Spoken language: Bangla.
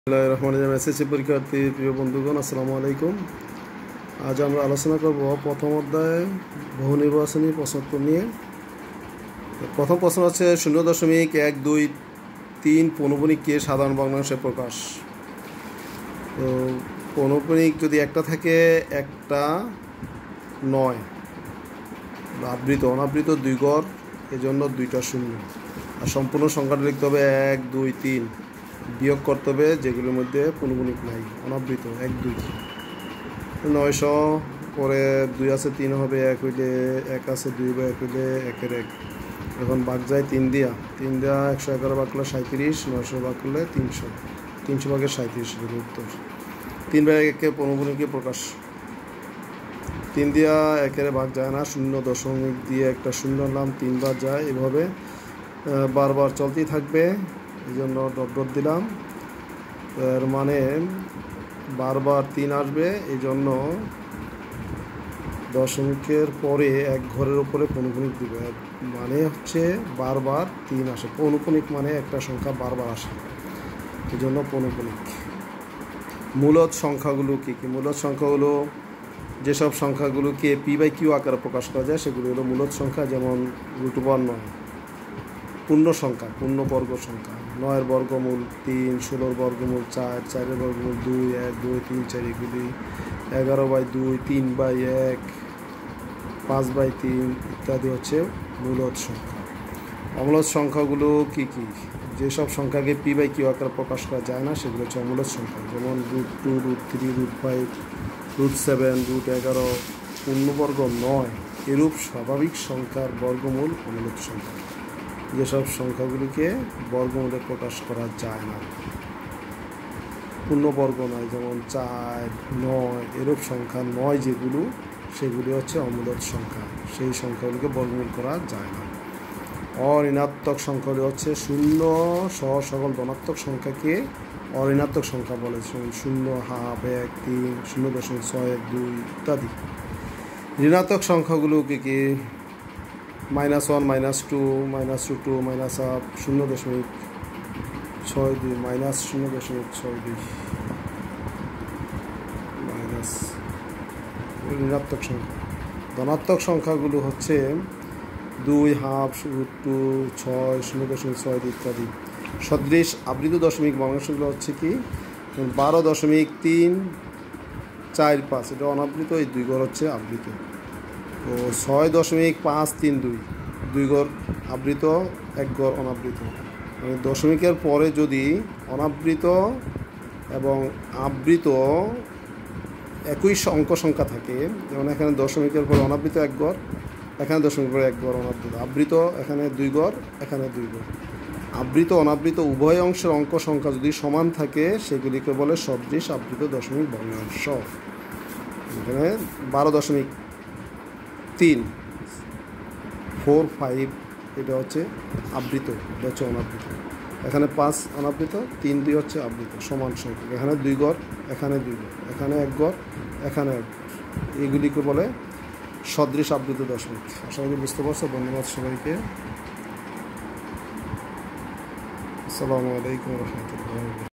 এসএসসি পরীক্ষার্থী প্রিয় বন্ধুগণ, আসসালামু আলাইকুম। আজ আমরা আলোচনা করব প্রথম অধ্যায়ে বহু নির্বাচনী প্রশ্নোত্তর নিয়ে। প্রথম প্রশ্ন হচ্ছে 0.123 পৌনঃপুনিককে সাধারণ ভগ্নাংশে প্রকাশ। তো পৌনঃপুনিক যদি একটা থাকে, একটা নয়, আবৃত অনাবৃত দুই গড়, এজন্য দুইটা শূন্য। আর সম্পূর্ণ সংখ্যাটা লিখতে হবে 1, 2, 3, বিয়োগ করতে হবে যেগুলোর মধ্যে পৌনঃপুনিক নাই, অনাবৃত 1, 2, 900, পরে 2 আছে 3 হবে 1 হইলে, 1 আছে 2 বা 1 হইলে 1-এর 1। এখন ভাগ যায় 3 দিয়া 111 ভাগ করলে 37, 900 ভাগ করলে 300, 300 ভাগের 37 এর উত্তর। 3/1-কে পৌনঃপুনিকে প্রকাশ। 3 দিয়া 1-এর ভাগ যায় না, 0 দিয়ে একটা শূন্য নাম 3 বার যায়, এভাবে বারবার চলতেই থাকবে, এই জন্য ডট দিলাম। এর মানে বারবার 3 আসবে, এই জন্য দশমিকের পরে এক ঘরের উপরে পৌনঃপুনিক দিবে, মানে হচ্ছে বারবার 3 আসে। পৌনঃপুনিক মানে একটা সংখ্যা বারবার আসে, এই জন্য পৌনঃপুনিক। মূলদ সংখ্যাগুলো কী কী? মূলদ সংখ্যাগুলো যেসব সংখ্যাগুলোকে p/q আকারে প্রকাশ করা যায় সেগুলো হলো মূলদ সংখ্যা, যেমন √9। পূর্ণ সংখ্যা, পূর্ণবর্গ সংখ্যা, 9-এর বর্গমূল 3, 16-এর বর্গমূল 4, 4-এর বর্গমূল 2, 1, 2, 3, 4 এগুলি, 11/2, 3/1, 5/3 ইত্যাদি হচ্ছে মূলদ সংখ্যা। অমূলদ সংখ্যাগুলো কী কী? যেসব সংখ্যাকে p/q আকারে প্রকাশ করা যায় না সেগুলো হচ্ছে অমূলদ সংখ্যা, যেমন √2, √3, √5, √7, √11, পূর্ণবর্গ 9 এরূপ স্বাভাবিক সংখ্যার বর্গমূল অমূলদ সংখ্যা। যেসব সংখ্যাগুলিকে বর্গমূলে প্রকাশ করা যায় না, পূর্ণবর্গ নয়, যেমন 4, 9 এরূপ সংখ্যা 9 যেগুলো, সেগুলি হচ্ছে অমূলদ সংখ্যা, সেই সংখ্যাগুলিকে বর্গমূল করা যায় না। অঋণাত্মক সংখ্যাগুলি হচ্ছে 0 সহ সকল ধনাত্মক সংখ্যাকে অঋণাত্মক সংখ্যা বলে, 0, ½ 1, 3, 0.6, 2 ইত্যাদি। ঋণাত্মক সংখ্যাগুলো কী কী? -1, -2, -2, -2, -1/2, 0.62, -0.62 ঋণাত্মক সংখ্যা। ধনাত্মক সংখ্যাগুলো হচ্ছে 2, ½ √2, 6, 0.6 ইত্যাদি। সদৃশ আবৃত দশমিক ভগ্নাংশগুলো হচ্ছে কি? 12.345, এটা অনাবৃত, এই 2 ঘর হচ্ছে আবৃত। ও 6.532, 2 ঘর আবৃত, 1 ঘর অনাবৃত। মানে দশমিকের পরে যদি অনাবৃত এবং আবৃত একই অঙ্ক সংখ্যা থাকে, যেমন এখানে দশমিকের পরে অনাবৃত 1 ঘর, এখানে দশমিকের পরে 1 ঘর অনাবৃত, আবৃত এখানে 2 ঘর, এখানে 2 ঘর। আবৃত অনাবৃত উভয় অংশের অঙ্ক সংখ্যা যদি সমান থাকে সেগুলিকে বলে সদৃশ আবৃত দশমিক ভগ্নাংশ। এখানে 12.345 এটা হচ্ছে আবৃত, এটা হচ্ছে অনাবৃত। এখানে 5 অনাবৃত, 3, 2 হচ্ছে আবৃত, সমান সংখ্যা। এখানে 2 ঘর, এখানে 2 ঘর, এখানে 1 ঘর, এখানে 1 ঘর, এগুলিকে বলে সদৃশ আবৃত দশমিক। আশা করি বুঝতে পারছো। ধন্যবাদ সবাইকে। আসসালামু আলাইকুম রহমতুল্লাহ।